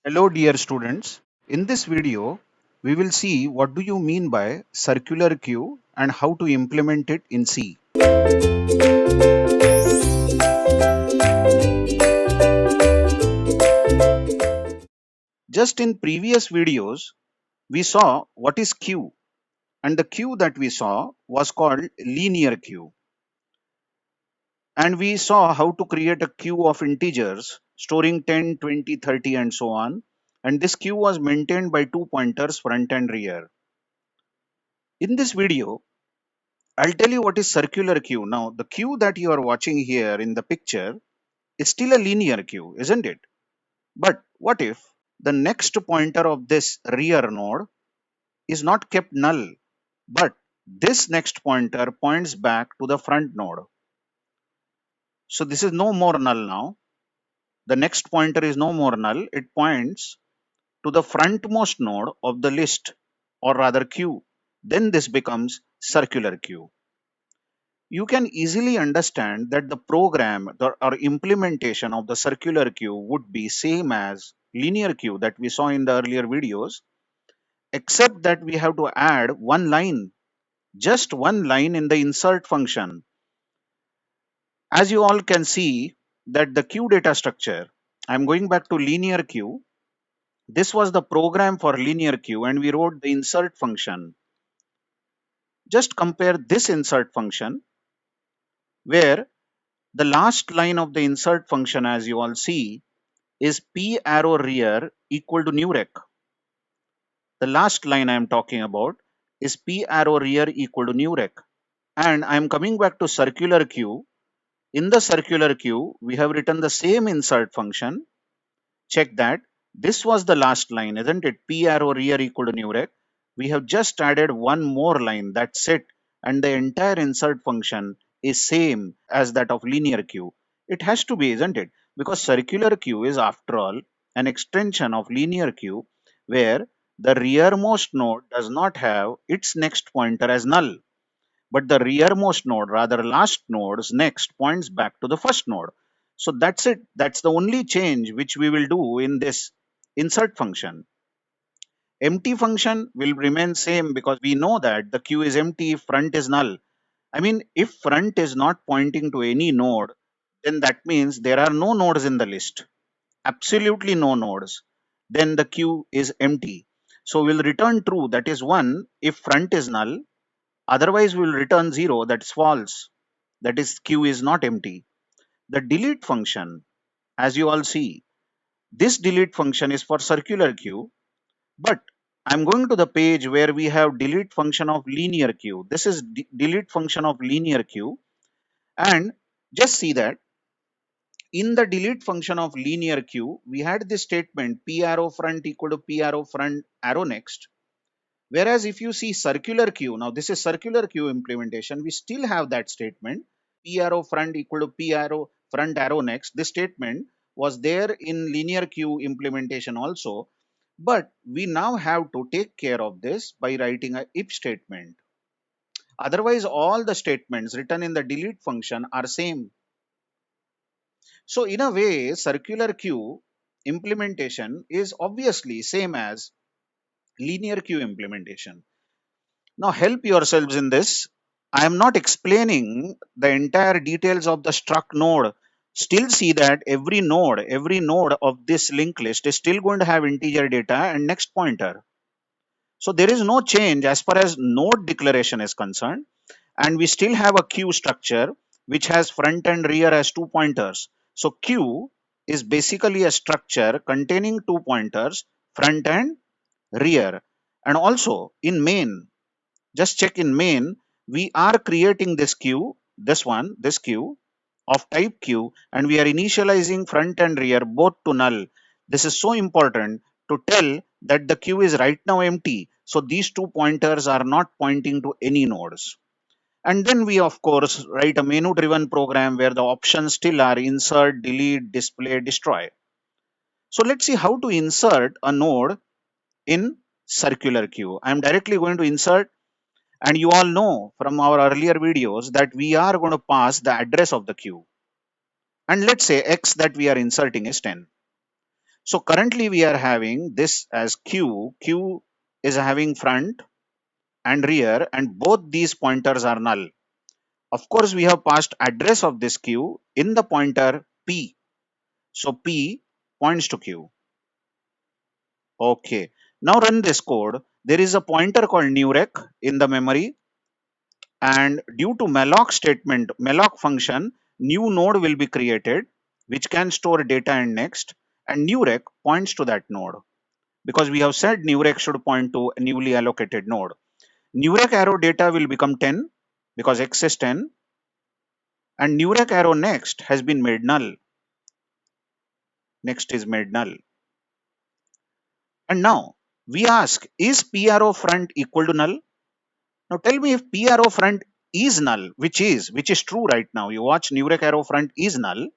Hello dear students. In this video, we will see what do you mean by circular queue and how to implement it in C. Just in previous videos, we saw what is queue, and the queue that we saw was called linear queue. And we saw how to create a queue of integers storing 10, 20, 30 and so on. And this queue was maintained by two pointers front and rear. In this video, I'll tell you what is circular queue. Now, the queue that you are watching here in the picture is still a linear queue, isn't it? But what if the next pointer of this rear node is not kept null, but this next pointer points back to the front node? So this is no more null now. The next pointer is no more null. It points to the frontmost node of the list, or rather queue. Then this becomes circular queue. You can easily understand that the program or implementation of the circular queue would be same as linear queue that we saw in the earlier videos, except that we have to add one line, just one line in the insert function. As you all can see that the queue data structure, I'm going back to linear queue. This was the program for linear queue and we wrote the insert function. Just compare this insert function where the last line of the insert function, as you all see, is p arrow rear equal to new rec. The last line I am talking about is p arrow rear equal to new rec. And I am coming back to circular queue. In the circular queue, we have written the same insert function. Check that. This was the last line, isn't it? P arrow rear equal to new rec. We have just added one more line, that's it. And the entire insert function is same as that of linear queue. It has to be, isn't it? Because circular queue is, after all, an extension of linear queue where the rearmost node does not have its next pointer as null, but the rearmost node, rather last node's next, points back to the first node. So that's it. That's the only change which we will do in this insert function. Empty function will remain same because we know that the queue is empty if front is null. I mean, if front is not pointing to any node, then that means there are no nodes in the list. Absolutely no nodes. Then the queue is empty. So we'll return true, that is 1 if front is null. Otherwise, we'll return 0, that's false. That is, queue is not empty. The delete function, as you all see, this delete function is for circular queue, but I'm going to the page where we have delete function of linear queue. This is delete function of linear queue, and just see that in the delete function of linear queue, we had this statement p arrow front equal to p arrow front arrow next. Whereas if you see circular queue, now this is circular queue implementation, we still have that statement p arrow front equal to p arrow front arrow next. This statement was there in linear queue implementation also, but we now have to take care of this by writing a if statement. Otherwise, all the statements written in the delete function are same. So in a way, circular queue implementation is obviously same as linear queue implementation. Now help yourselves in this. I am not explaining the entire details of the struct node. Still see that every node of this linked list is still going to have integer data and next pointer. So there is no change as far as node declaration is concerned. And we still have a queue structure which has front and rear as two pointers. So queue is basically a structure containing two pointers, front and rear. And also in main, just check in main, we are creating this queue, this queue of type queue, and we are initializing front and rear both to null. This is so important to tell that the queue is right now empty. So these two pointers are not pointing to any nodes. And then we of course write a menu driven program where the options still are insert, delete, display, destroy. So let's see how to insert a node in circular queue. I'm directly going to insert, and you all know from our earlier videos that we are going to pass the address of the queue. And let's say X that we are inserting is 10. So currently we are having this as Q. Q is having front and rear, and both these pointers are null. Of course, we have passed address of this Q in the pointer P. So P points to Q. Okay. Now run this code. There is a pointer called newrec in the memory, and due to malloc statement, malloc function, new node will be created which can store data and next, and newrec points to that node because we have said newrec should point to a newly allocated node. Newrec arrow data will become 10 because x is 10, and newrec arrow next has been made null. Next is made null. And now we ask, is p arrow front equal to null? Now tell me if p arrow front is null, which is true right now. You watch newrec arrow front is null,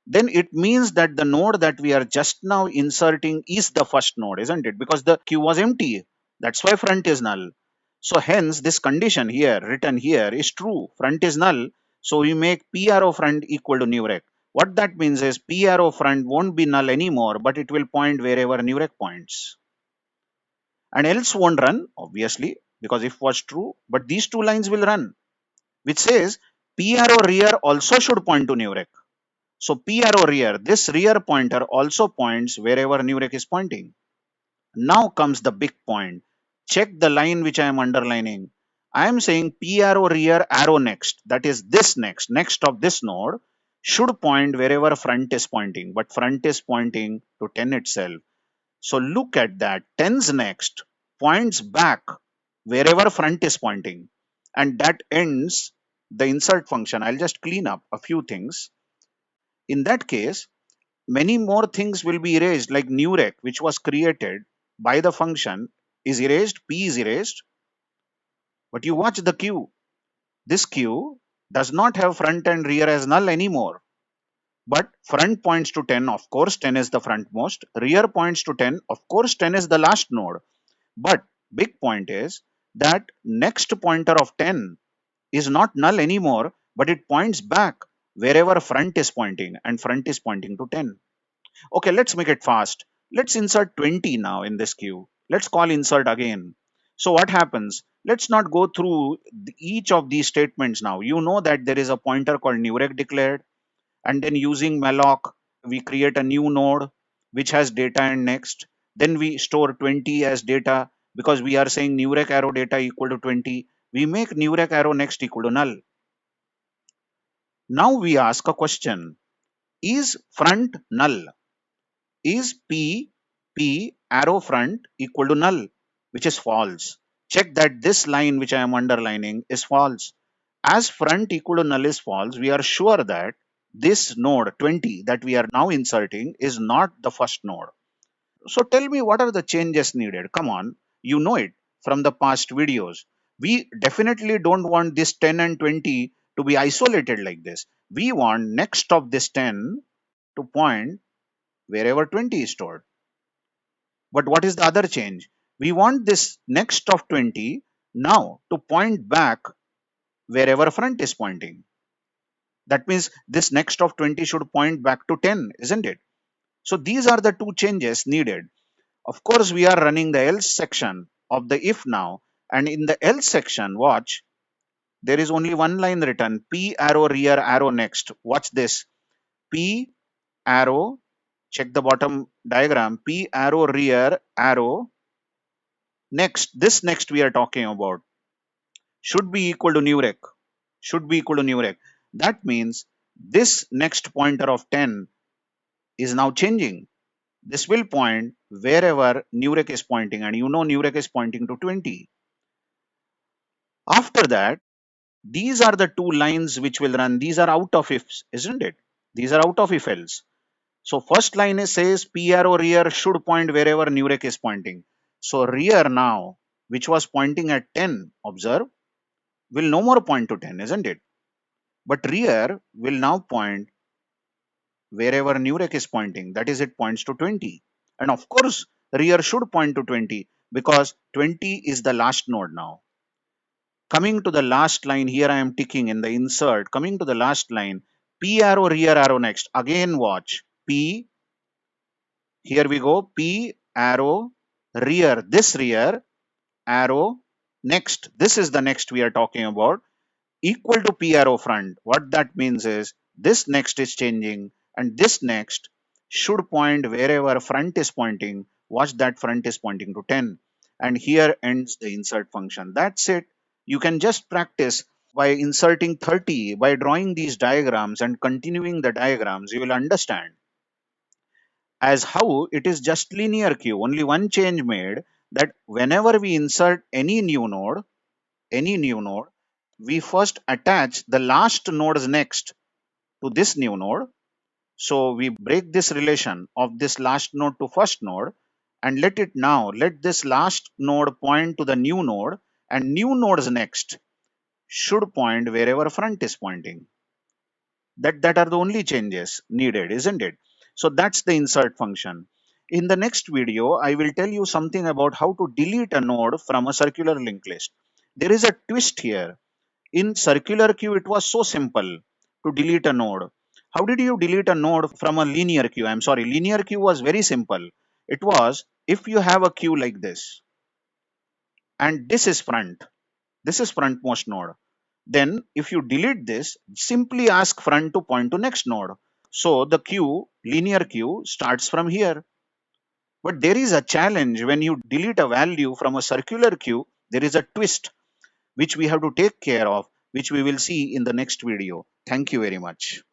then it means that the node that we are just now inserting is the first node, isn't it? Because the queue was empty. That's why front is null. So hence this condition here written here is true. Front is null. So we make p arrow front equal to newrec. What that means is p arrow front won't be null anymore, but it will point wherever newrec points. And else won't run, obviously, because if was true, but these two lines will run, which says p arrow rear also should point to newrec. So P arrow rear, this rear pointer also points wherever newrec is pointing. Now comes the big point. Check the line which I am underlining. I am saying P arrow rear arrow next, that is this next of this node, should point wherever front is pointing, but front is pointing to 10 itself. So look at that, 10's next points back wherever front is pointing, and that ends the insert function. I'll just clean up a few things. In that case, many more things will be erased, like newrec, which was created by the function, is erased, p is erased. But you watch the queue. This queue does not have front and rear as null anymore. But front points to 10, of course 10 is the frontmost. Rear points to 10, of course 10 is the last node. But big point is that next pointer of 10 is not null anymore, but it points back wherever front is pointing, and front is pointing to 10. Okay, let's make it fast. Let's insert 20 now in this queue. Let's call insert again. So what happens? Let's not go through each of these statements now. You know that there is a pointer called newrec declared, and then using malloc, we create a new node which has data and next. Then we store 20 as data because we are saying newrec arrow data equal to 20. We make newrec arrow next equal to null. Now we ask a question. Is front null? Is P arrow front equal to null, which is false. Check that this line which I am underlining is false. As front equal to null is false, we are sure that this node 20 that we are now inserting is not the first node. So tell me, what are the changes needed? Come on, you know it from the past videos. We definitely don't want this 10 and 20 to be isolated like this. We want next of this 10 to point wherever 20 is stored. But what is the other change? We want this next of 20 now to point back wherever front is pointing. That means this next of 20 should point back to 10, isn't it? So these are the two changes needed. Of course, we are running the else section of the if now. And in the else section, watch, there is only one line written, P arrow rear arrow next. Watch this. P arrow, check the bottom diagram, P arrow rear arrow next. This next we are talking about should be equal to newrec. Should be equal to newrec. That means this next pointer of 10 is now changing. This will point wherever newrec is pointing, and you know newrec is pointing to 20. After that, these are the two lines which will run. These are out of ifs, isn't it? These are out of if else. So first line is says P arrow rear should point wherever newrec is pointing. So rear now, which was pointing at 10, observe, will no more point to 10, isn't it? But rear will now point wherever newrec is pointing. That is, it points to 20. And of course, rear should point to 20 because 20 is the last node now. Coming to the last line, here I am ticking in the insert. Coming to the last line, P arrow rear arrow next. Again watch. P Here we go, P arrow rear, this rear arrow next. This is the next we are talking about, equal to P arrow front. What that means is this next is changing and this next should point wherever front is pointing. Watch that front is pointing to 10. And here ends the insert function. That's it. You can just practice by inserting 30, by drawing these diagrams and continuing the diagrams, you will understand as how it is just linear queue. Only one change made, that whenever we insert any new node, we first attach the last nodes next to this new node. So we break this relation of this last node to first node and let this last node point to the new node, and new nodes next should point wherever front is pointing. That are the only changes needed, isn't it? So that's the insert function. In the next video, I will tell you something about how to delete a node from a circular linked list. There is a twist here. In circular queue, it was so simple to delete a node. How did you delete a node from a linear queue? I'm sorry, linear queue was very simple. It was, if you have a queue like this, and this is frontmost node. Then if you delete this, simply ask front to point to next node. So the queue, linear queue, starts from here. But there is a challenge when you delete a value from a circular queue. There is a twist which we have to take care of, which we will see in the next video. Thank you very much.